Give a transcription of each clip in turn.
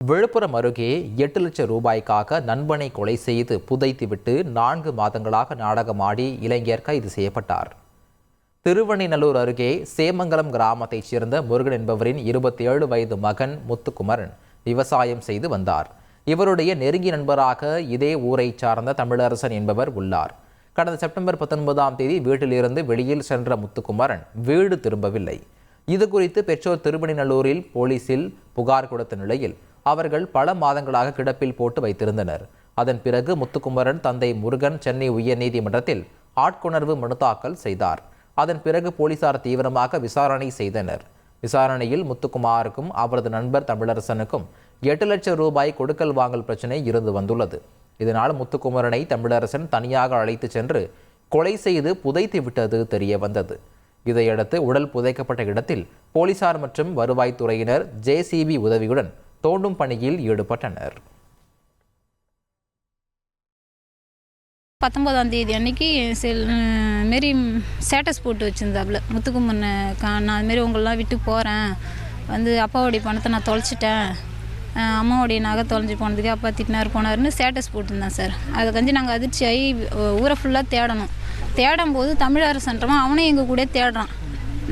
விழுப்புரம் அருகே 8 லட்சம் ரூபாய்க்காக நண்பனை கொலை செய்து புதைத்துவிட்டு 4 மாதங்களாக நாடகமாடி இளைஞர் கைது செய்யப்பட்டார். திருவண்ணைநல்லூர் அருகே சேமங்கலம் கிராமத்தைச் சேர்ந்த முருகன் என்பவரின் 27 வயது மகன் முத்துக்குமரன் விவசாயம் செய்து வந்தார். இவருடைய நெருங்கிய நண்பராக இதே ஊரைச் சார்ந்த தமிழரசன் என்பவர் உள்ளார். கடந்த செப்டம்பர் 19ஆம் தேதி வீட்டிலிருந்து வெளியில் சென்ற முத்துக்குமரன் வீடு திரும்பவில்லை. இது குறித்து பெற்றோர் திருவண்ணைநல்லூரில் போலீசில் புகார் கொடுத்த நிலையில் அவர்கள் பல மாதங்களாக கிடப்பில் போட்டு வைத்திருந்தனர். அதன் பிறகு முத்துக்குமரன் தந்தை முருகன் சென்னை உயர்நீதிமன்றத்தில் ஆட்கொணர்வு மனு தாக்கல் செய்தார். அதன் பிறகு போலீசார் தீவிரமாக விசாரணை செய்தனர். விசாரணையில் முத்துக்குமாருக்கும் அவரது நண்பர் தமிழரசனுக்கும் 8 லட்சம் ரூபாய் கொடுக்கல் வாங்கல் பிரச்சனை இருந்து வந்துள்ளது. இதனால் முத்துக்குமரனை தமிழரசன் தனியாக அழைத்து சென்று கொலை செய்து புதைத்து விட்டது தெரிய வந்தது. இதையடுத்து உடல் புதைக்கப்பட்ட இடத்தில் போலீசார் மற்றும் வருவாய்த்துறையினர் JCB உதவியுடன் தோண்டும் பணியில் ஈடுபட்டனர். 19ஆம் தேதி அன்னைக்கு மாரி ஸ்டேட்டஸ் போட்டு வச்சுருந்தாப்புல, முத்துக்குமரனை நான் அதுமாரி உங்களெலாம் விட்டு போகிறேன், வந்து அப்பாவுடைய பணத்தை நான் தொலைச்சிட்டேன், அம்மாவுடைய நகை தொலைஞ்சி போனதுக்கு அப்பா திட்டினார் போனார்னு ஸ்டேட்டஸ் போட்டிருந்தேன் சார். அதை கஞ்சி நாங்கள் அதிர்ச்சியாகி ஊரை ஃபுல்லாக தேடும்போது தமிழரசன்றவன் அவனே எங்கள் கூட தேடுறான்.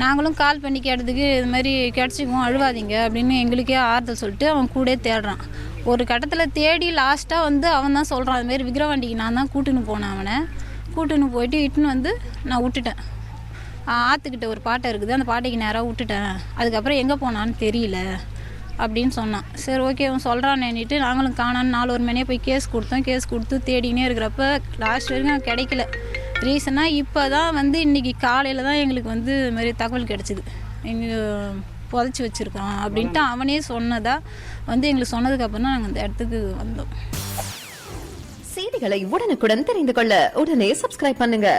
நாங்களும் கால் பண்ணி கேட்டதுக்கு இது மாதிரி கிடச்சிக்குவோம், அழுவாதீங்க அப்படின்னு எங்களுக்கே ஆறுதல் சொல்லிட்டு அவன் கூட தேடுறான். ஒரு கட்டத்தில் தேடி லாஸ்ட்டாக வந்து அவன் தான் சொல்கிறான், அதுமாரி விக்கிரவாண்டிக்கு நான் தான் கூட்டுன்னு போனேன். அவனை கூட்டுன்னு போயிட்டு இட்டுன்னு வந்து நான் விட்டுட்டேன். ஆற்றுக்கிட்ட ஒரு பாட்டை இருக்குது, அந்த பாட்டைக்கு நேராக விட்டுட்டேன். அதுக்கப்புறம் எங்கே போனான்னு தெரியல அப்படின்னு சொன்னான். சரி ஓகே அவன் சொல்கிறான்னுட்டு நாங்களும் காணான்னு 4 மணியே போய் கேஸ் கொடுத்து தேடினே இருக்கிறப்ப லாஸ்ட் வரைக்கும் கிடைக்கல. ரீசனாக இப்போ தான் வந்து இன்றைக்கி காலையில் தான் எங்களுக்கு வந்து இது மாதிரி தகவல் கிடச்சிது, எங்கள் புதைச்சி வச்சுருக்கோம் அப்படின்ட்டு அவனே சொன்னதா வந்து எங்களுக்கு சொன்னதுக்கப்புறம் தான் நாங்கள் அந்த இடத்துக்கு வந்தோம். செய்திகளை உடனுக்குடன் தெரிந்து கொள்ள உடனே சப்ஸ்கிரைப் பண்ணுங்க.